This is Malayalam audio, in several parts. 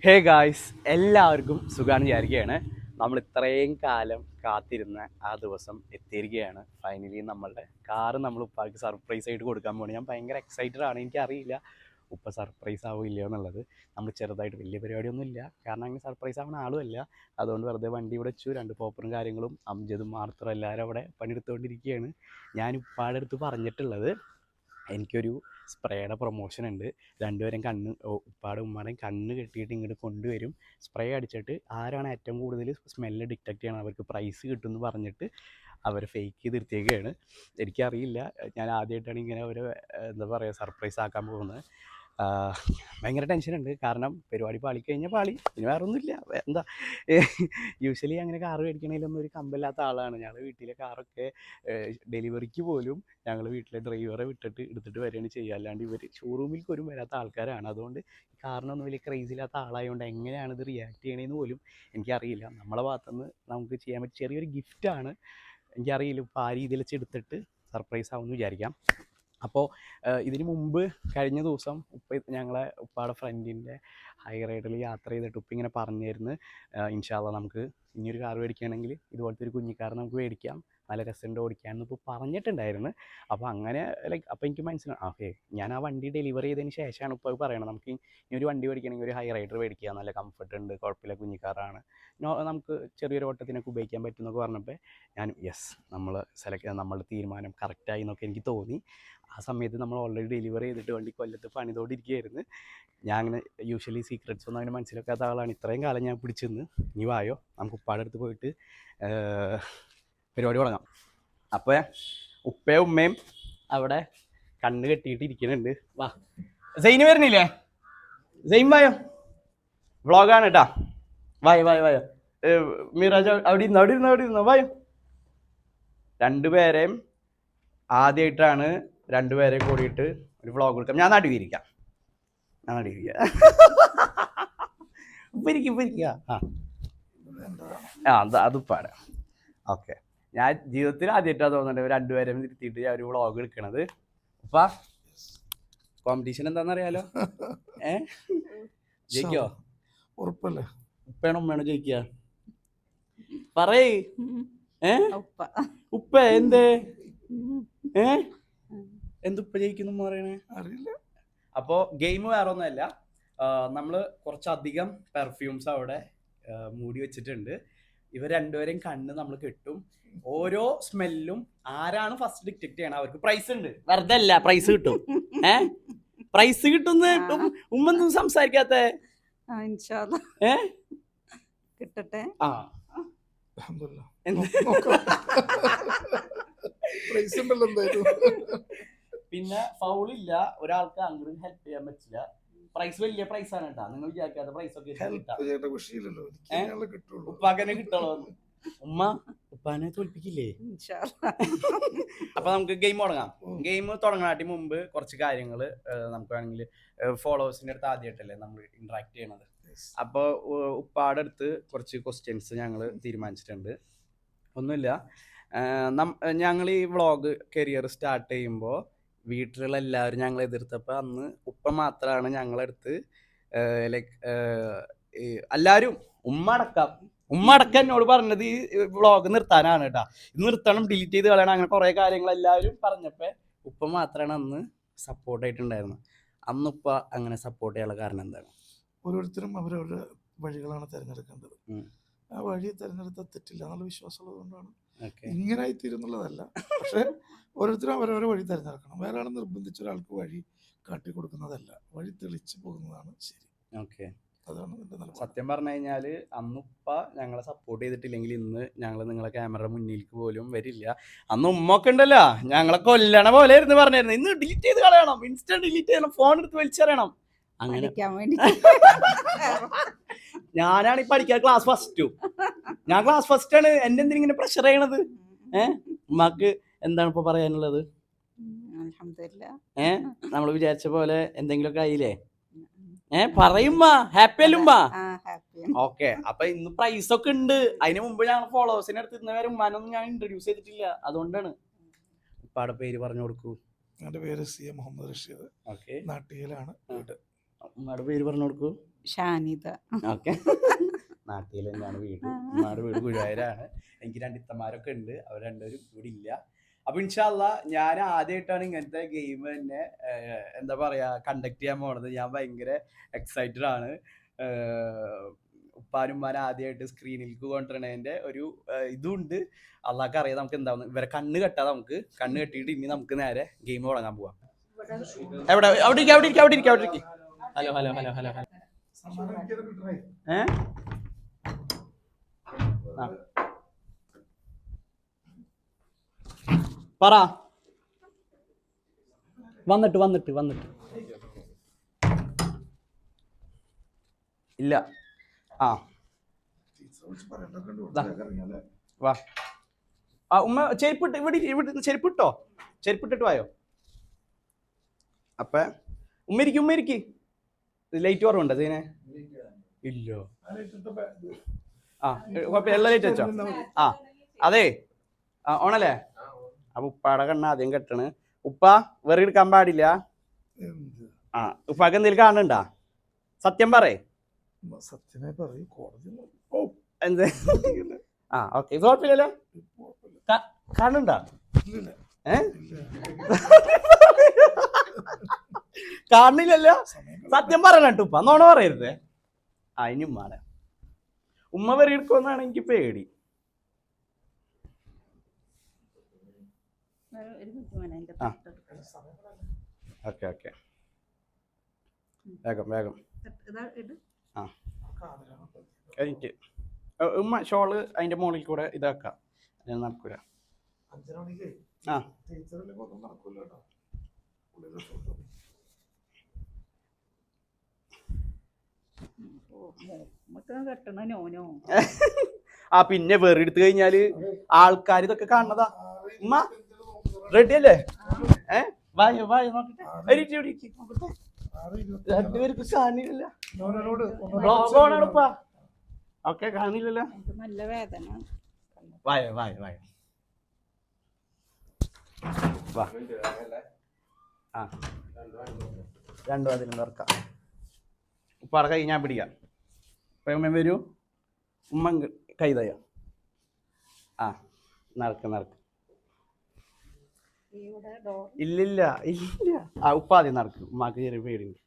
ഹേ ഗായ്സ്, എല്ലാവർക്കും സുഖാണ് വിചാരിക്കുകയാണ്. നമ്മൾ ഇത്രയും കാലം കാത്തിരുന്ന ആ ദിവസം എത്തിയിരിക്കുകയാണ്. ഫൈനലി നമ്മളുടെ കാറ് നമ്മൾ ഉപ്പാക്ക് സർപ്രൈസ് ആയിട്ട് കൊടുക്കാൻ പോകണം. ഞാൻ ഭയങ്കര എക്സൈറ്റഡ് ആണ്. എനിക്കറിയില്ല ഉപ്പ സർപ്രൈസ് ആവില്ല എന്നുള്ളത്. നമ്മൾ ചെറുതായിട്ട് വലിയ പരിപാടിയൊന്നും ഇല്ല, കാരണം അങ്ങനെ സർപ്രൈസ് ആവുന്ന ആളുമല്ല. അതുകൊണ്ട് വെറുതെ വണ്ടി ഇവിടെ വെച്ചു, 2 പോപ്പറും കാര്യങ്ങളും അംജദും മാത്രം എല്ലാവരും അവിടെ പണിയെടുത്തുകൊണ്ടിരിക്കുകയാണ്. ഞാൻ ഉപ്പാടെ അടുത്ത് പറഞ്ഞിട്ടുള്ളത്, എനിക്കൊരു സ്പ്രേയുടെ പ്രൊമോഷൻ ഉണ്ട്. രണ്ടുപേരും ഉപ്പാടെ ഉമ്മാടെയും കണ്ണ് കെട്ടിയിട്ട് ഇങ്ങോട്ട് കൊണ്ടുവരും. സ്പ്രേ അടിച്ചിട്ട് ആരാണ് ഏറ്റവും കൂടുതൽ സ്മെല്ല് ഡിറ്റക്ട് ചെയ്യണം അവർക്ക് പ്രൈസ് കിട്ടുമെന്ന് പറഞ്ഞിട്ട് അവർ ഫേക്ക് ചെയ്ത് നിർത്തിയേക്കുകയാണ്. എനിക്കറിയില്ല, ഞാൻ ആദ്യമായിട്ടാണ് ഇങ്ങനെ ഒരു എന്താ പറയുക സർപ്രൈസ് ആക്കാൻ പോകുന്നത്. ഭയങ്കര ടെൻഷനുണ്ട്, കാരണം പരിപാടി പാളിക്കഴിഞ്ഞാൽ പാളി, ഇനി വേറെ ഒന്നുമില്ല. എന്താ, യൂഷ്വലി അങ്ങനെ കാറ് മേടിക്കണതിലൊന്നും ഒരു കമ്പില്ലാത്ത ആളാണ്. ഞങ്ങൾ വീട്ടിലെ കാറൊക്കെ ഡെലിവറിക്ക് പോലും ഞങ്ങൾ വീട്ടിലെ ഡ്രൈവറെ വിട്ടിട്ട് എടുത്തിട്ട് വരികയാണ് ചെയ്യുക. അല്ലാണ്ട് ഇവർ ഷോറൂമിലേക്ക് പോലും വരാത്ത ആൾക്കാരാണ്. അതുകൊണ്ട് കാറിനൊന്നും വലിയ ക്രേസ് ഇല്ലാത്ത ആളായതുകൊണ്ട് എങ്ങനെയാണ് ഇത് റിയാക്ട് ചെയ്യണമെന്ന് പോലും എനിക്കറിയില്ല. നമ്മളെ ഭാഗത്തുനിന്ന് നമുക്ക് ചെയ്യാൻ പറ്റിയ ചെറിയൊരു ഗിഫ്റ്റാണ്. എനിക്കറിയില്ല ഇപ്പോൾ ആ രീതിയിൽ വെച്ചെടുത്തിട്ട് സർപ്രൈസ് ആവുമെന്ന് വിചാരിക്കാം. അപ്പോൾ ഇതിന് മുമ്പ് കഴിഞ്ഞ ദിവസം ഞങ്ങളെ ഉപ്പാടെ ഫ്രണ്ടിൻ്റെ ഹൈ റൈഡിൽ യാത്ര ചെയ്തിട്ട് ഉപ്പ ഇങ്ങനെ പറഞ്ഞിരുന്നു, ഇൻഷാ അള്ളാ നമുക്ക് ഇനിയൊരു കാർ മേടിക്കുകയാണെങ്കിൽ ഇതുപോലത്തെ ഒരു കുഞ്ഞിക്കാർ നമുക്ക് മേടിക്കാം, നല്ല രസമുണ്ട് ഓടിക്കാമെന്ന് ഇപ്പോൾ പറഞ്ഞിട്ടുണ്ടായിരുന്നു. അപ്പോൾ അങ്ങനെ അപ്പോൾ എനിക്ക് മനസ്സിലായി, ഓക്കെ, ഞാൻ ആ വണ്ടി ഡെലിവറി ചെയ്തതിന് ശേഷമാണ് ഇപ്പോൾ പറയണത് നമുക്ക് ഇനി ഒരു വണ്ടി മേടിക്കണമെങ്കിൽ ഒരു ഹൈ റൈഡർ മേടിക്കുക, നല്ല കംഫർട്ട് ഉണ്ട്, കുഴപ്പമില്ല, കുഞ്ഞിക്കാറാണ്, നമുക്ക് ചെറിയൊരു ഓട്ടത്തിനൊക്കെ ഉപയോഗിക്കാൻ പറ്റും എന്നൊക്കെ പറഞ്ഞപ്പോൾ ഞാൻ യെസ്, നമ്മളുടെ തീരുമാനം കറക്റ്റായി എന്നൊക്കെ എനിക്ക് തോന്നി. ആ സമയത്ത് നമ്മൾ ഓൾറെഡി ഡെലിവറി ചെയ്തിട്ട് വണ്ടി കൊല്ലത്ത് പണിതോണ്ടിരിക്കുകയായിരുന്നു. ഞാൻ അങ്ങനെ യൂഷ്വലി സീക്രറ്റ്സ് ഒന്നും അങ്ങനെ മനസ്സിലാക്കാത്ത ആളാണ്. ഇത്രയും കാലം ഞാൻ പിടിച്ചു നിന്ന്, ഇനി വായോ നമുക്ക് ഉപ്പാടെ അടുത്ത് പോയിട്ട് പരിപാടി തുടങ്ങാം. അപ്പോൾ ഉപ്പയും ഉമ്മയും അവിടെ കണ്ണ് കെട്ടിയിട്ട് ഇരിക്കുന്നുണ്ട്. വാ, സൈന് വരുന്നില്ലേ? സൈൻ വായോ, വ്ളോഗാണ് കേട്ടാ. വായോ മിറാജ് അവിടെ ഇരുന്നോ വായോ. രണ്ടുപേരെയും ആദ്യമായിട്ടാണ് രണ്ടുപേരെ കൂടിയിട്ട് ഒരു വ്ളോഗ് കൊടുക്കാം. ഞാൻ നടുവിരിക്കാം അതുപ്പാട്. ഓക്കെ, ഞാൻ ജീവിതത്തിൽ ആദ്യമായിട്ടാണ് തോന്നുന്നുണ്ട് രണ്ടുപേരെയും ഇരുത്തിയിട്ട് ഞാൻ ഒരു വ്ളോഗ് എടുക്കണത്. ഉപ്പാ, കോമ്പറ്റീഷൻ എന്താണെന്നറിയാലോ? ജയിക്കോ? ഉറപ്പല്ലേ? ഉപ്പയാണോ ഉമ്മയാണോ ജയിക്കുക? പറയ്. ഉപ്പ എന്തേ എന്തുപ്പ ജയിക്കുന്നു പറയണേ? അറിയില്ല. അപ്പോൾ ഗെയിം വേറെ ഒന്നുമല്ല, നമ്മൾ കുറച്ചധികം പെർഫ്യൂംസ് അവിടെ മൂടി വെച്ചിട്ടുണ്ട്. ഇവർ രണ്ടുപേരെയും കണ്ണ് നമ്മൾ കെട്ടും. ഓരോ സ്മെല്ലും ആരാണ് ഫസ്റ്റ് ഡിറ്റക്ട് ചെയ്യണം അവർക്ക് പ്രൈസ് ഉണ്ട്. വെറുതെ അല്ല, പ്രൈസ് കിട്ടും. പ്രൈസ് കിട്ടുന്ന ഉമ്മൊന്നും സംസാരിക്കാത്ത കിട്ടട്ടെ. പിന്നെ ഫൗളില്ല, ഒരാൾക്ക് അങ്ങോട്ട് ഹെൽപ്പ് ചെയ്യാൻ പറ്റില്ല. പ്രൈസ് വലിയ പ്രൈസ് ആണ് കേട്ടാ, നിങ്ങൾ വിചാരിക്കാത്ത പ്രൈസ് ഒക്കെ ഉപ്പാക്കനെ കിട്ടുള്ളൂ. ഉപ്പാനെ തോൽപ്പിക്കില്ലേ? അപ്പൊ നമുക്ക് ഗെയിം തുടങ്ങാം. ഗെയിം തുടങ്ങാനായിട്ട് മുമ്പ് കുറച്ച് കാര്യങ്ങൾ നമുക്ക് വേണമെങ്കിൽ ഫോളോവേഴ്സിന്റെ അടുത്ത് ആദ്യമായിട്ടല്ലേ നമ്മൾ ഇന്ററാക്ട് ചെയ്യണത്. അപ്പോൾ ഉപ്പാടെ അടുത്ത് കുറച്ച് ക്വസ്റ്റ്യൻസ് ഞങ്ങൾ തീരുമാനിച്ചിട്ടുണ്ട്. ഒന്നുമില്ല, ഞങ്ങൾ ഈ വ്ളോഗ് കരിയർ സ്റ്റാർട്ട് ചെയ്യുമ്പോൾ വീട്ടിലുള്ള എല്ലാവരും ഞങ്ങളെ എതിർത്തപ്പോൾ അന്ന് ഉപ്പ മാത്രമാണ് ഞങ്ങളടുത്ത് ലൈക്ക് എല്ലാവരും ഉമ്മ അടക്കം എന്നോട് പറഞ്ഞത് ഈ വ്ളോഗ് നിർത്താനാണ് കേട്ടാ, ഇത് നിർത്തണം, ഡിലീറ്റ് ചെയ്ത് കളയണം, അങ്ങനെ കുറേ കാര്യങ്ങൾ എല്ലാവരും പറഞ്ഞപ്പോൾ ഉപ്പ മാത്രമാണ് അന്ന് സപ്പോർട്ടായിട്ടുണ്ടായിരുന്നത്. അന്ന് ഉപ്പ അങ്ങനെ സപ്പോർട്ട് ചെയ്യാനുള്ള കാരണം എന്താണ്? ഓരോരുത്തരും അവരവരുടെ വഴികളാണ് തിരഞ്ഞെടുക്കേണ്ടത്. ആ വഴി തിരഞ്ഞെടുത്താൽ തെറ്റില്ല എന്നുള്ള വിശ്വാസമുള്ളത് കൊണ്ടാണ് ഇങ്ങനെ ആയിത്തീരുന്നുള്ളതല്ല. പക്ഷെ ഓരോരുത്തരും അവരവരുടെ വഴി തിരഞ്ഞെടുക്കണം. വേറെ ആൾ നിർബന്ധിച്ച ഒരാൾക്ക് വഴി കാട്ടി കൊടുക്കുന്നതല്ല, വഴി തെളിച്ചു പോകുന്നതാണ് ശരി. ഓക്കെ, അതാണ് എൻ്റെ നിലപാട്. സത്യം പറഞ്ഞു കഴിഞ്ഞാൽ അന്നുപ്പ ഞങ്ങളെ സപ്പോർട്ട് ചെയ്തിട്ടില്ലെങ്കിൽ ഇന്ന് ഞങ്ങൾ നിങ്ങളെ ക്യാമറ മുന്നിലേക്ക് പോലും വരില്ല. അന്ന് ഉമ്മൊക്കെ ഉണ്ടല്ലോ ഞങ്ങളെ കൊല്ലണ പോലെ ആയിരുന്നു പറഞ്ഞിരുന്നു, ഇന്ന് ഡിലീറ്റ് ചെയ്ത് കളയണം, ഇൻസ്റ്റന്റ് ഡിലീറ്റ് ചെയ്യണം, ഫോൺ എടുത്ത് വലിച്ചെറിയണം. അങ്ങനെ ഞാനാണ് ഈ പഠിക്കാൻ ക്ലാസ് ഫസ്റ്റും. ഞാൻ ക്ലാസ് ഫസ്റ്റ് ആണ്. എന്നെ എന്തിനിങ്ങനെ പ്രഷർ ചെയ്യണത്? ഉമ്മാക്ക് എന്താണ് ഇപ്പൊ പറയാനുള്ളത്? നമ്മൾ വിചാരിച്ച പോലെ എന്തെങ്കിലുമൊക്കെ ആയില്ലേ? പറയുമ്മാ, ഹാപ്പി അല്ലുമ്മാ? ഓക്കെ, അപ്പൊ ഇന്ന് പ്രൈസ് ഒക്കെ ഉണ്ട്. അതിന് മുമ്പ് ഞങ്ങൾ ഫോളോവേഴ്സിനെ അടുത്ത് ഇന്നവരെ ഉമ്മാനൊന്നും ഞാൻ ഇൻട്രൊഡ്യൂസ് ചെയ്തിട്ടില്ല, അതുകൊണ്ടാണ്. ഉപ്പാടെ പേര് പറഞ്ഞു കൊടുക്കൂ. എൻ്റെ പേര് CA മുഹമ്മദ് റഷീദ്. ഓക്കെ, നാട്ടിലാണ് വീട്. ഉമ്മയുടെ പേര് പറഞ്ഞു കൊടുക്കൂ. ഷാനിദ. ഓക്കെ. നാട്ടിൽ തന്നെയാണ് വീട്. ഉമ്മാടെ വീട് ഗുരുവായൂരാണ്. എനിക്ക് 2 ഇത്തമാരൊക്കെ ഉണ്ട്. അവർ രണ്ടുപേരും ഇവിടെ ഇല്ല. അപ്പൊ ഇൻഷാ അള്ളാ ഞാൻ ആദ്യമായിട്ടാണ് ഇങ്ങനത്തെ ഗെയിം തന്നെ എന്താ പറയാ കണ്ടക്ട് ചെയ്യാൻ പോണത്. ഞാൻ ഭയങ്കര എക്സൈറ്റഡ് ആണ്. ഉപ്പാനും ഉമ്മാനും ആദ്യമായിട്ട് സ്ക്രീനിലേക്ക് കൊണ്ടുവരണതിന്റെ ഒരു ഇതുണ്ട്. അള്ളാഹ്ക്ക് അറിയാം നമുക്ക് എന്താവുന്നു. ഇവരെ കണ്ണ് കെട്ടാതെ നമുക്ക് കണ്ണ് കെട്ടിയിട്ട് ഇനി നമുക്ക് നേരെ ഗെയിം തുടങ്ങാൻ പോവാം. എവിടെ അവിടെ ഇരിക്കും. Hello hello hello hello hello. പറ. വന്നിട്ട് ഇല്ല. ആ വാ. ആ ഉമ്മ ചെരുപ്പിട്ട് ഇവിടെ ചെരുപ്പിട്ടോ. ചെരുപ്പിട്ടിട്ട് വായോ. അപ്പൊ ഉമ്മരിക്ക് ലൈറ്റ് കുറവുണ്ട് അതിനെ. ഇല്ലോ. ആ കുഴപ്പമില്ല. എല്ലാ ലൈറ്റ് വെച്ചോ. ആ അതെ ഓണല്ലേ. അപ്പൊ ഉപ്പാടെ കണ്ണ് ആദ്യം കെട്ടണ്. ഉപ്പ വെറി എടുക്കാൻ പാടില്ല. ആ ഉപ്പാക്ക് എന്തെങ്കിലും കാണുന്നുണ്ടാ? സത്യം പറയേ. എന്ത്? ആ ഓക്കെ കുഴപ്പമില്ലല്ലോ. കാണുന്നുണ്ടാ? കാണുന്നില്ലല്ലോ. സത്യം പറയണ ഉപ്പ നോണ പറയരുത്. ആ ഇനി ഉമ്മാടെ ഉമ്മ വെറി എടുക്കുമെന്നാണ് എനിക്ക് പേടി. ഓക്കെ വേഗം. ആ എനിക്ക് ഉമ്മ ഷോള് അതിന്റെ മുകളിൽ കൂടെ ഇതാക്കാം. ഞാൻ നടക്കൂല. ആ ആ പിന്നെ വേറെ എടുത്തു കഴിഞ്ഞാല് ആൾക്കാർ ഇതൊക്കെ കാണുന്നതാ. ഉമ്മ റെഡി അല്ലേ? വായോ നോക്കട്ടെ. രണ്ടുപേർക്ക് കാണില്ല. ഓക്കെ കാണില്ലല്ലോ. നല്ല വേദന. വായോ വാ. ആ 2 അതിലും തുറക്കാം. ഉപ്പാടെ കൈ ഞാൻ പിടിക്കാം. ഉമ്മ വരൂ. ഉമ്മ കൈ തയ്യോ. ആ നടക്ക്. ഇല്ലില്ല. ആ ഉപ്പാദ്യം നടക്കും. ഉമ്മാക്ക് ചെറിയ പേടിണ്ട്.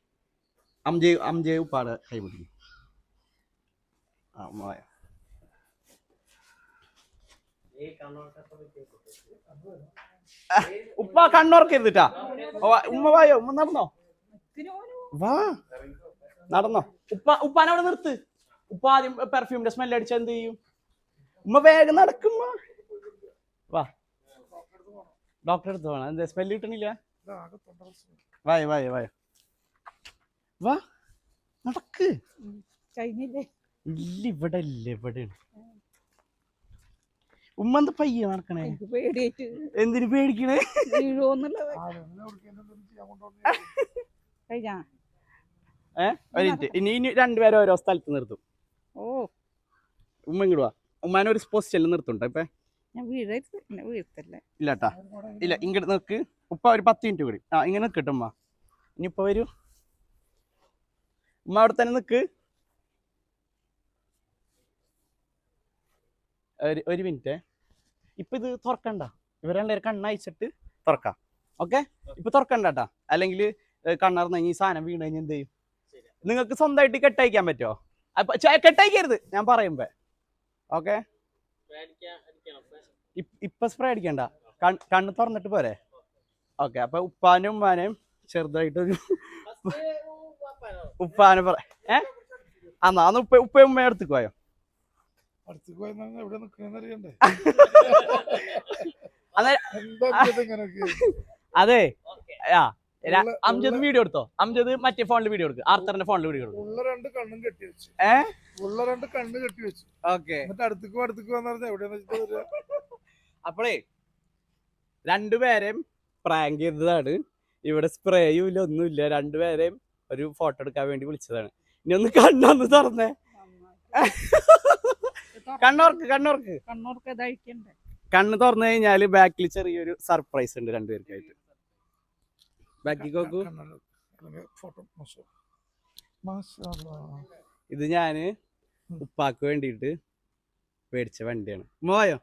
അംജയ് ഉപ്പാടെ കൈ പിടിക്കും. ആ ഉമ്മ ഉപ്പ കണ്ണോർക്കരുതിട്ടാ. ഉമ്മ വായോ. ഉമ്മ നടന്നോ. വാ നടന്നോ. ഉപ്പാനവിടെ നിർത്ത്. ഉപ്പ ആദ്യം പെർഫ്യൂമിന്റെ സ്മെല്ല് അടിച്ചാൽ എന്ത് ചെയ്യും? ഉമ്മ വേഗം നടക്കുമ്പോ വാ. ഡോക്ടറെ അടുത്ത് പോണം. എന്താ സ്മെല്ല് കിട്ടണില്ല? വായോ വാ നടക്ക്. ഇല്ല ഇവിടെ ഉമ്മ എന്താ പയ്യ നടക്കണേ? എന്തിനു പേടിക്കണേ? ഇനി 2 പേരെ ഓരോ സ്ഥലത്ത് നിർത്തും. ഉമ്മ ഇങ്ങോട്ട് വാ. ഉമ്മാനെ ഒരു പൊസിഷനിൽ നിർത്തുണ്ടോ ഇപ്പൊ? ഇല്ലട്ടാ. ഇല്ല ഇങ്ങോട്ട് നിൽക്ക്. ഉപ്പ ഒരു 10 മിനിറ്റ് കൂടി. ആ ഇങ്ങനെ നിൽക്കട്ടെ ഉമ്മ. ഇനിയിപ്പോ വരൂ. ഉമ്മ അവിടെ തന്നെ നിൽക്ക്. ഒരു മിനിറ്റ്. ഇപ്പൊ ഇത് തുറക്കണ്ട. ഇവരെല്ലാവരും കണ്ണയച്ചിട്ട് തുറക്കാം. ഓക്കെ ഇപ്പൊ തുറക്കണ്ടാ. അല്ലെങ്കിൽ കണ്ണറന്ന് ഈ സാധനം വീണ് കഴിഞ്ഞാൽ എന്ത് ചെയ്യും? നിങ്ങൾക്ക് സ്വന്തമായിട്ട് കെട്ടയക്കാൻ പറ്റുമോ? അപ്പൊ കെട്ടയക്കരുത് ഞാൻ പറയുമ്പോ. ഓക്കെ ഇപ്പൊ സ്പ്രേ അടിക്കണ്ട. കണ്ണ് തുറന്നിട്ട് പോരെ. ഓക്കെ അപ്പൊ ഉപ്പാനും ഉമ്മാനെയും ചെറുതായിട്ടൊരു ഉപ്പാനെ പറ. അന്ന് ഉപ്പ ഉമ്മ അടുത്തേക്ക് പോയോ. അതെ അംജദ് വീഡിയോ എടുത്തോ. അംജദ് മറ്റേ ഫോണിൽ വീഡിയോ എടുക്കും. ആർത്തറിന്റെ ഫോണിൽ വീഡിയോ എടുക്കും. ഓക്കെ അപ്പളേ 2 പേരെയും പ്രാങ്ക് ചെയ്തതാണ്. ഇവിടെ സ്പ്രേയും ഇല്ല ഒന്നുമില്ല. 2 പേരെയും ഒരു ഫോട്ടോ എടുക്കാൻ വേണ്ടി വിളിച്ചതാണ്. ഇനി ഒന്ന് കണ്ണൊന്ന് തുറന്നേ. കണ്ണോർക്ക് കണ്ണ് തുറന്നു കഴിഞ്ഞാല് ബാക്കിൽ ചെറിയൊരു സർപ്രൈസ് ഉണ്ട് 2 പേർക്കായിട്ട്. ബാക്കി നോക്കൂ. മാഷാ അല്ലാ. ഇത് ഞാന് ഉപ്പാക്ക് വേണ്ടിയിട്ട് മേടിച്ച വണ്ടിയാണ്. ഉമ്മയോ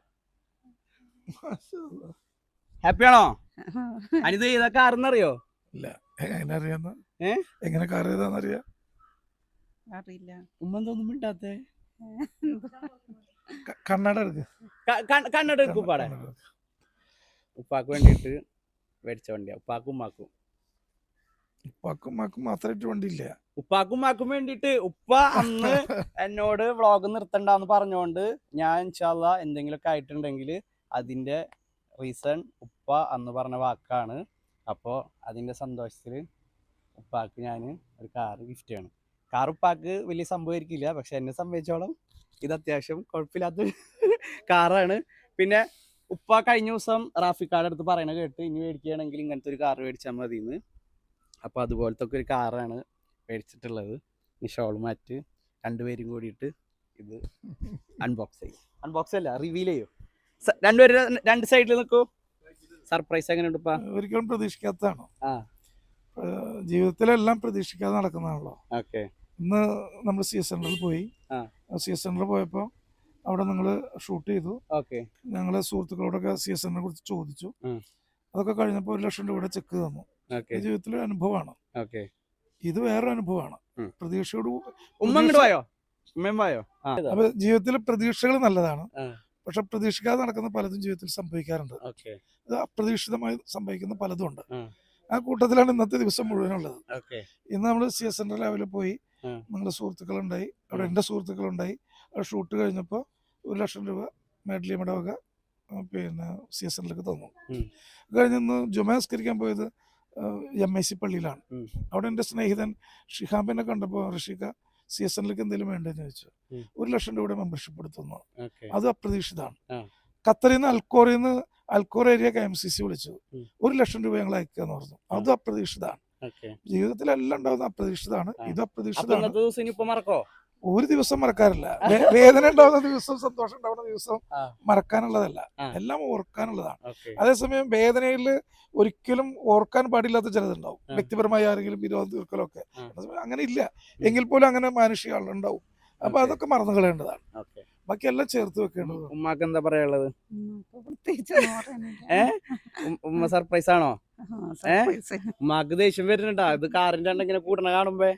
മാഷാ അല്ലാ. ഹാപ്പിയാണോ? അനിത് ഇതൊക്കെ ആരെന്നറിയോ? ഇല്ല, എങ്ങനെ അറിയാന്ന്? ഏ? എങ്ങനെ കാർ ചെയ്താന്നറിയാ? അറിയില്ല. ഉമ്മ എന്തോന്നും മിണ്ടാത്തെ? കണ്ണട എടുക്ക്. കണ്ണട എടുക്കും ഉപ്പാടെ. കണ്ണട എടുക്ക്. ഉപ്പാക്ക് വേണ്ടിയിട്ട് മേടിച്ച വണ്ടിയാ. ഉപ്പാക്കും ഉമ്മാക്കും. ഉപ്പാക്കും ഉമ്മാക്കും മാത്രമായിട്ട് വണ്ടിയില്ല. ഉപ്പാക്കും ഉമ്മാക്കും വേണ്ടിയിട്ട് ഉപ്പ അന്ന് എന്നോട് വ്ളോഗ് നിർത്തണ്ടെന്ന് പറഞ്ഞുകൊണ്ട് ഞാൻ ഇൻഷാല്ലാ എന്തെങ്കിലുമൊക്കെ ആയിട്ടുണ്ടെങ്കിൽ അതിൻ്റെ റീസൺ ഉപ്പ അന്ന് പറഞ്ഞ വാക്കാണ്. അപ്പോൾ അതിൻ്റെ സന്തോഷത്തിൽ ഉപ്പാക്ക് ഞാൻ ഒരു കാറ് ഗിഫ്റ്റ് ചെയ്യണം. കാർ ഉപ്പാക്ക് വലിയ സംഭവമായിരിക്കില്ല, പക്ഷെ എന്നെ സംബന്ധിച്ചോളം ഇത് അത്യാവശ്യം കുഴപ്പമില്ലാത്ത കാറാണ്. പിന്നെ ഉപ്പ കഴിഞ്ഞ ദിവസം റാഫിക്കാരുടെ അടുത്ത് പറയണ കേട്ട് ഇനി മേടിക്കുകയാണെങ്കിൽ ഇങ്ങനത്തെ ഒരു കാർ മേടിച്ചാൽ മതിയെന്ന്. അപ്പോൾ അതുപോലത്തെ ഒക്കെ ഒരു കാറാണ് മേടിച്ചിട്ടുള്ളത്. ഈ ഷോൾ മാറ്റ് രണ്ടുപേരും കൂടിയിട്ട് ഇത് അൺബോക്സ് അല്ല റിവീൽ ചെയ്യൂ. രണ്ടുപേരും രണ്ട് സൈഡിൽ നിൽക്കൂ. സർപ്രൈസ് എങ്ങനെയുണ്ട് ഉപ്പ? ഒരിക്കലും പ്രതീക്ഷിക്കാത്തതാണോ? ആ ജീവിതത്തിലെല്ലാം പ്രതീക്ഷിക്കാതെ നടക്കുന്നതാണല്ലോ. ഓക്കെ. ഇന്ന് നമ്മൾ സി എസ് സെന്ററിൽ പോയി. ആ. സി എസ് സെന്ററിൽ പോയപ്പോൾ അവിടെ നിങ്ങൾ ഷൂട്ട് ചെയ്തു. ഓക്കെ. ഞങ്ങളെ സുഹൃത്തുക്കളോടൊക്കെ സി എസ് സെന്ററിനെ കുറിച്ച് ചോദിച്ചു. അതൊക്കെ കഴിഞ്ഞപ്പോൾ 1 ലക്ഷം രൂപയുടെ ചെക്ക് തന്നു. ജീവിതത്തിലെ അനുഭവമാണ്. ഇത് വേറൊരു അനുഭവമാണ്. പ്രതീക്ഷയോട് അപ്പൊ ജീവിതത്തിൽ പ്രതീക്ഷകൾ നല്ലതാണ്, പക്ഷെ പ്രതീക്ഷിക്കാതെ നടക്കുന്ന പലതും ജീവിതത്തിൽ സംഭവിക്കാറുണ്ട്. ഇത് അപ്രതീക്ഷിതമായി സംഭവിക്കുന്ന പലതും ഉണ്ട്. ആ കൂട്ടത്തിലാണ് ഇന്നത്തെ ദിവസം മുഴുവനുള്ളത്. ഇന്ന് നമ്മൾ സി എസ് സെന്റർ ലെവലിൽ പോയി. നിങ്ങളുടെ സുഹൃത്തുക്കളുണ്ടായി, അവിടെ എൻ്റെ സുഹൃത്തുക്കളുണ്ടായി. അവിടെ ഷൂട്ട് കഴിഞ്ഞപ്പോൾ 1 ലക്ഷം രൂപ മേഡലിയമ്മയുടെ വക പിന്നെ സി എസ് സെന്ററിലേക്ക് തന്നു. കഴിഞ്ഞ് ജുമാസ്കരിക്കാൻ പോയത് MIC പള്ളിയിലാണ്. അവിടെ എൻ്റെ സ്നേഹിതൻ ഷിഹാബിനെ കണ്ടപ്പോൾ ഋഷിക സി എസ് സെന്ററിലേക്ക് എന്തെങ്കിലും വേണ്ടെന്ന് ചോദിച്ചു. 1 ലക്ഷം രൂപയുടെ മെമ്പർഷിപ്പ് എടുത്തുന്നു. അത് അപ്രതീക്ഷിതമാണ്. ഖത്തറിൽ നിന്ന് അൽക്കോർ ഏരിയ KMCC വിളിച്ചു. 1 ലക്ഷം രൂപ ഞങ്ങൾ അയക്കാന്ന് പറഞ്ഞു. അത് അപ്രതീക്ഷിതമാണ്. ജീവിതത്തിലെല്ലാം ഉണ്ടാവുന്ന അപ്രതീക്ഷിതമാണ്. ഇത് അപ്രതീക്ഷിതമാണ്. ഒരു ദിവസം മറക്കാറില്ല. വേദന ഉണ്ടാവുന്ന ദിവസം, സന്തോഷം ഉണ്ടാവുന്ന ദിവസം മറക്കാനുള്ളതല്ല, എല്ലാം ഓർക്കാനുള്ളതാണ്. അതേസമയം വേദനയിൽ ഒരിക്കലും ഓർക്കാൻ പാടില്ലാത്ത ചിലതുണ്ടാവും. വ്യക്തിപരമായ ആരെങ്കിലും വിരോധം തീർക്കലൊക്കെ അങ്ങനെ ഇല്ല എങ്കിൽ പോലും അങ്ങനെ മാനുഷിക ആളുണ്ടാവും. അപ്പൊ അതൊക്കെ മറന്നു കളയേണ്ടതാണ്. ബാക്കി എല്ലാം ചേർത്ത് വെക്കേണ്ടത്. ഉമ്മാക്ക് എന്താ പറയാനുള്ളത്? ഉമ്മ സർപ്രൈസ് ആണോ? ഉമ്മാക്ക് ദേഷ്യം വരുന്നുണ്ടാ ഇത് കാറിന്റെ ഇങ്ങനെ കൂടണ കാണുമ്പോ?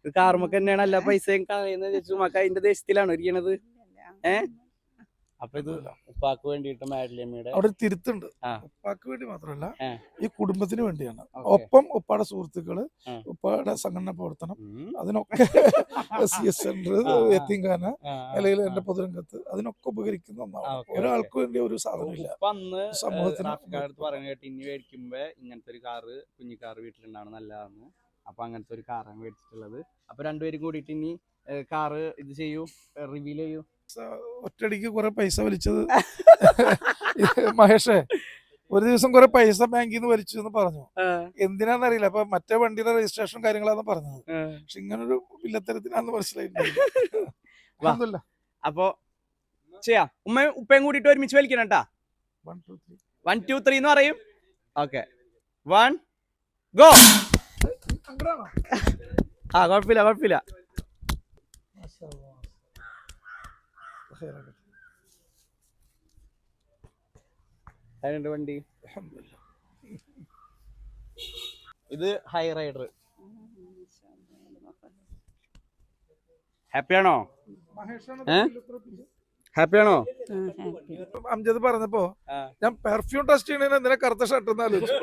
ഇത് കാറുമൊക്കെ തന്നെയാണ് എല്ലാ പൈസയും കളയുന്നത് ചോദിച്ചു. ഉമ്മാക്ക് അതിന്റെ ദേഷ്യത്തിലാണോ ഇരിക്കണത്? അപ്പൊ ഇത് ഉപ്പാക്ക് വേണ്ടിയിട്ട് മാഡലിയമ്മയുടെ അവിടെ തിരുത്തുണ്ട്. ഉപ്പാക്ക് വേണ്ടി മാത്രമല്ല, ഈ കുടുംബത്തിന് വേണ്ടിയാണ്. ഒപ്പം ഉപ്പാടെ സുഹൃത്തുക്കള്, ഉപ്പാടെ സംഘടന പ്രവർത്തനം, അതിനൊക്കെ സി എസ് സെന്റർ, യത്തീംഖാന, അല്ലെങ്കിൽ എന്റെ പൊതുരംഗത്ത് അതിനൊക്കെ ഉപകരിക്കുന്ന ഒന്നാണ്. ഒരാൾക്ക് വേണ്ടി ഒരു സാധനമില്ല സമൂഹത്തിന്. പറയുന്നത് ഇനി മേടിക്കുമ്പോ ഇങ്ങനത്തെ ഒരു കാറ്, കുഞ്ഞിക്കാറ് വീട്ടിലുണ്ടാണ് നല്ലതാണ്. അപ്പൊ അങ്ങനത്തെ ഒരു കാറാണ് മേടിച്ചിട്ടുള്ളത്. അപ്പൊ രണ്ടുപേരും കൂടിയിട്ട് ഇനി കാറ് ഇത് ചെയ്യൂ, റിവീൽ ചെയ്യൂ. ഒറ്റയടിക്ക് കുറെ പൈസ വലിച്ചത് മഹേഷേ, ഒരു ദിവസം കുറെ പൈസ ബാങ്കിൽ നിന്ന് വലിച്ചു എന്ന് പറഞ്ഞു. എന്തിനാന്നറിയില്ല. അപ്പൊ മറ്റേ വണ്ടിയുടെ രജിസ്ട്രേഷൻ കാര്യങ്ങളാന്ന് പറഞ്ഞത്. പക്ഷെ ഇങ്ങനൊരു വില്ലത്തരത്തിനാന്ന് മനസ്സിലായിട്ടില്ല. അപ്പൊ ചെയ്യാം. ഉമ്മയും ഉപ്പയും കൂടിയിട്ട് ഒരുമിച്ച് വലിക്കണം കേട്ടാ. 1 2 3 എന്ന് പറയും. Okay, 1 go. കുഴപ്പമില്ല. വണ്ടി ഇത് ഹൈ റൈഡർ. ഹാപ്പിയാണോ? അംജദ് പറഞ്ഞപ്പോ ഞാൻ പെർഫ്യൂം ടെസ്റ്റ് ചെയ്യണതിന് എന്തിനാ കറുത്ത ഷർട്ട് എന്ന് ആലോചിച്ചു.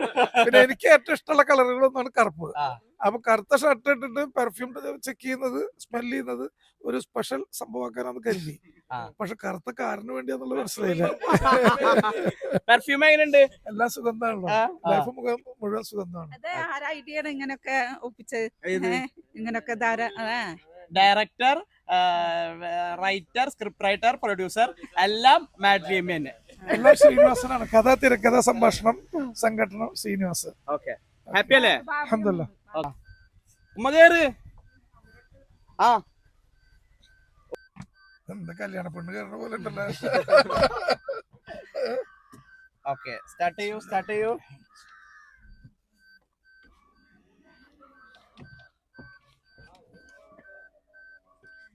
പിന്നെ എനിക്ക് ഏറ്റവും ഇഷ്ടമുള്ള കളറുകളൊന്നാണ് കറുപ്പ്. അപ്പൊ കറുത്ത ഷർട്ട് ഇട്ടിട്ട് പെർഫ്യൂം ചെക്ക് ചെയ്യുന്നത്, സ്മെല് ചെയ്യുന്നത് ഒരു സ്പെഷ്യൽ സംഭവമാക്കാനാന്ന് കരുതി. പക്ഷെ കറുത്ത കാറിന് വേണ്ടിയാന്നുള്ള മനസ്സിലായില്ല. പെർഫ്യൂം എങ്ങനെയുണ്ട്? എല്ലാം സുഗന്ധമാണല്ലോ. ലൈഫ് മുഴുവൻ സുഗന്ധമാണ്. ഇങ്ങനൊക്കെ ഒപ്പിച്ചത് ഇങ്ങനൊക്കെ director, writer, script writer, producer എല്ലാം മാഡലിയമ്മ തന്നെ. എല്ലാം ശ്രീനിവാസനാണ്. കഥ, തിരക്കഥ, സംഭാഷണം, സംഘടനം ശ്രീനിവാസൻ. ഓക്കെ, ഹാപ്പി അല്ലേ? അൽഹംദുലില്ലാഹ്. ഉമ്മ കേറ്. എന്താ കല്യാണ പെണ്ണ് കയറുന്ന പോലെ ഉണ്ടല്ലോ. ഓക്കെ, സ്റ്റാർട്ട് ചെയ്യൂ.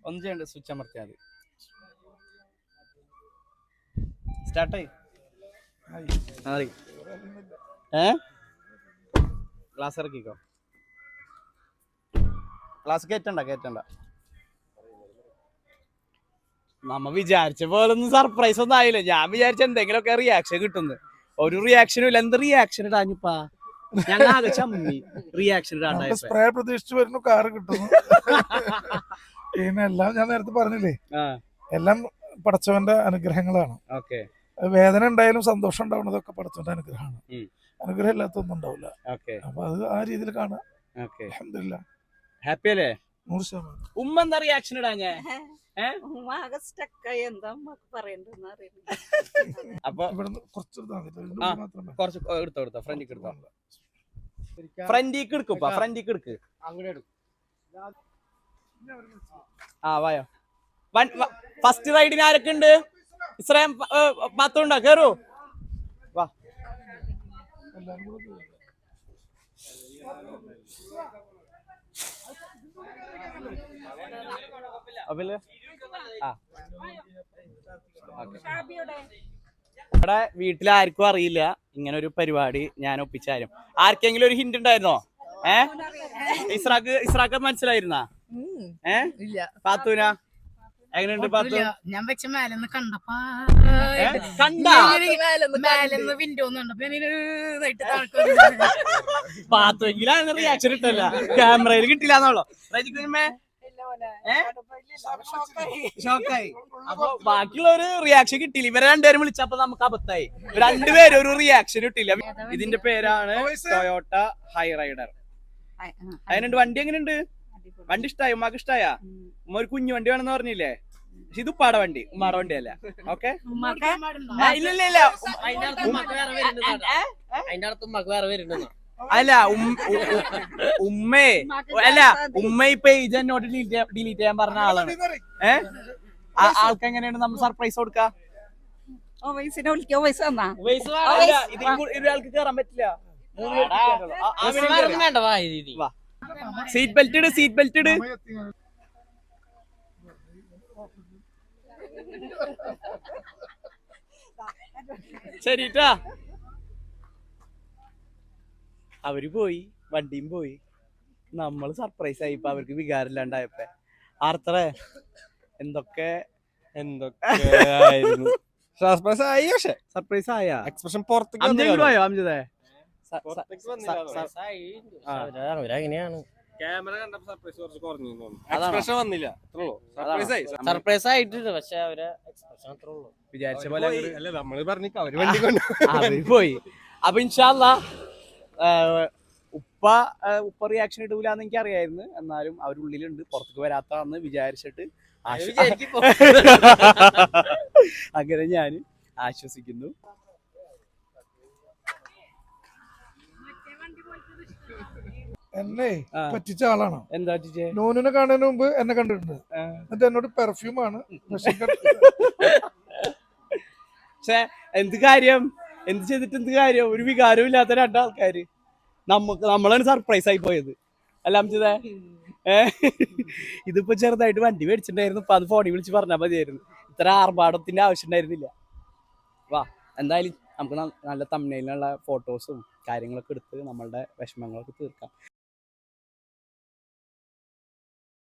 ഒന്നും ചെയ്യണ്ട, സ്വിച്ച് അമർത്തിയാൽ മതി. സ്റ്റാർട്ടായി. ഗ്ലാസ് ഇറക്കിക്കോ. ഗ്ലാസ് കയറ്റണ്ട. നമ്മ വിചാരിച്ച പോലെ ഒന്നും സർപ്രൈസ് ഒന്നും ആയില്ല. ഞാൻ വിചാരിച്ച എന്തെങ്കിലുമൊക്കെ റിയാക്ഷൻ കിട്ടുന്നു. ഒരു റിയാക്ഷനും ഇല്ല. എന്ത് റിയാക്ഷൻ ഇടാഞ്ഞിപ്പാ? ഞങ്ങൾ ആകെ ചമ്മി റിയാക്ഷൻ ഇടാണ്ടായി. സ്പ്രേ പ്രതീക്ഷിച്ച് വരുന്നു, കാറ് കിട്ടുന്നു. പിന്നെ എല്ലാം ഞാൻ നേരത്തെ പറഞ്ഞില്ലേ, എല്ലാം പടച്ചവന്റെ അനുഗ്രഹങ്ങളാണ്. ഓക്കെ. വേദന ഉണ്ടായാലും സന്തോഷം ഉണ്ടാവുന്നതൊക്കെ പടച്ചവന്റെ അനുഗ്രഹമാണ്. അനുഗ്രഹം ഇല്ലാത്തൊന്നും ഉണ്ടാവില്ല. അപ്പൊ അത് ആ രീതിയിൽ കാണാം. അൽഹംദുലില്ലാ. ഹാപ്പി അല്ലേ? 100%. ഉമ്മ എന്താ റിയാക്ഷൻ ഇടാഞ്ഞേ? അപ്പൊ കുറച്ച് എടുത്തോ, ഫ്രണ്ടിക്ക് എടുത്തോ. ഫ്രണ്ടിക്ക് എടുക്കും, ഫ്രണ്ടിക്ക് എടുക്ക്. ആ വായോ. ഫസ്റ്റ് റൈഡിന് ആരൊക്കെ ഉണ്ട്? ഇസ്രായേൽ പത്തുണ്ടോ? കേറൂ, വാ. ഇവിടെ വീട്ടിലാർക്കും അറിയില്ല ഇങ്ങനെ ഒരു പരിപാടി ഞാൻ ഒപ്പിച്ചാലും. ആർക്കെങ്കിലും ഒരു ഹിന്റ് ഉണ്ടായിരുന്നോ? ഇസ്രാക്ക് മനസ്സിലായിരുന്നാ? പാത്തൂന എങ്ങനെയുണ്ട്? പാത്തു ഞാൻ വെച്ച മേലെന്ന് കണ്ടപ്പോ പാത്തുവെങ്കിലും റിയാക്ഷൻ ഇട്ടല്ല, ക്യാമറയിൽ കിട്ടില്ലാന്നുള്ളോ? ഷോക്കായി. അപ്പൊ ബാക്കിയുള്ളൊരു റിയാക്ഷൻ കിട്ടിയില്ല. ഇവരെ രണ്ടുപേരും വിളിച്ചപ്പോ നമുക്ക് അബദ്ധായി. രണ്ടുപേരും ഒരു റിയാക്ഷൻ കിട്ടില്ല. ഇതിന്റെ പേരാണ് ടൊയോട്ട ഹൈ റൈഡർ. അതിനുണ്ട്. വണ്ടി എങ്ങനെയുണ്ട്? വണ്ടി ഇഷ്ടായോ? ഉമ്മാക്ക് ഇഷ്ടായ? ഉമ്മ ഒരു കുഞ്ഞു വണ്ടി വേണമെന്ന് പറഞ്ഞില്ലേ? പക്ഷെ ഇത് ഉപ്പാടെ വണ്ടി, ഉമ്മാടെ വണ്ടിയല്ല. ഓക്കെ. ഇല്ല അല്ല ഉമ്മേ അല്ല ഉമ്മ ഈ പേജ് എന്നോട് ഡിലീറ്റ് ചെയ്യാൻ പറഞ്ഞ ആളാണ്. ആൾക്ക് എങ്ങനെയാണ് നമ്മൾ സർപ്രൈസ് കൊടുക്ക? ഇതൊരാൾക്ക് കേറാൻ പറ്റില്ല. സീറ്റ് ബെൽറ്റ് ഇട്, സീറ്റ് ബെൽറ്റ് ഇട്. ശരിട്ടാ. അവര് പോയി, വണ്ടിയും പോയി, നമ്മള് സർപ്രൈസ് ആയി. ഇപ്പൊ അവർക്ക് വികാരമില്ലാണ്ടായപ്പോ ആർത്രേ എന്തൊക്കെ ആയിരുന്നു. സർപ്രൈസ് ആയി. പക്ഷെ സർപ്രൈസ് ആയ എക്സ്പ്രഷൻ പുറത്തേക്ക് പോയോ അംജിതേ? ക്യാമറ കണ്ടപ്പോ സർപ്രൈസ് കുറച്ച് കുറഞ്ഞു തോന്നുന്നു. എക്സ്പ്രഷൻ വന്നില്ല. സർപ്രൈസ് ആയിട്ടുണ്ട്, പക്ഷെ അവരെ എക്സ്പ്രഷൻ അത്രേ ഉള്ളൂ. വിചാരിച്ച പോലെ അല്ല, നമ്മള് പറഞ്ഞു അവര് വണ്ടി കൊണ്ട് അവര് പോയി. അപ്പൊ ഇൻഷാ അല്ലാ ഉപ്പ റിയാക്ഷൻ ഇടൂലെന്ന് എനിക്ക് അറിയായിരുന്നു. എന്നാലും അവരുള്ളിലുണ്ട്, പുറത്തേക്ക് വരാത്താന്ന് വിചാരിച്ചിട്ട് അങ്ങനെ ഞാൻ ആശ്വസിക്കുന്നു. എന്നെ പറ്റിച്ച ആളാണ്. എന്താ പറ്റിച്ചേ? നോനിനെ കാണുന്നതിന് മുമ്പ് എന്നെ കണ്ടിട്ടുണ്ട്. എന്നിട്ട് എന്നോട് പെർഫ്യൂം ആണ്. പക്ഷെ എന്ത് കാര്യം, എന്ത് ചെയ്തിട്ട് എന്ത് കാര്യം? ഒരു വികാരവും ഇല്ലാത്ത രണ്ടാൾക്കാര് നമ്മളാണ് സർപ്രൈസ് ആയി പോയത്. അല്ല അംജിതേ? ഇതിപ്പോ ചെറുതായിട്ട് വണ്ടി മേടിച്ചിട്ടുണ്ടായിരുന്നു. ഇപ്പൊ അത് ഫോണിൽ വിളിച്ച് പറഞ്ഞാൽ മതിയായിരുന്നു. ഇത്ര ആർഭാടത്തിന്റെ ആവശ്യം ഉണ്ടായിരുന്നില്ല. വാ, എന്തായാലും നമുക്ക് നല്ല തംബ്നെയിലുള്ള ഫോട്ടോസും കാര്യങ്ങളൊക്കെ എടുത്ത് നമ്മളുടെ വിഷമങ്ങളൊക്കെ തീർക്കാം.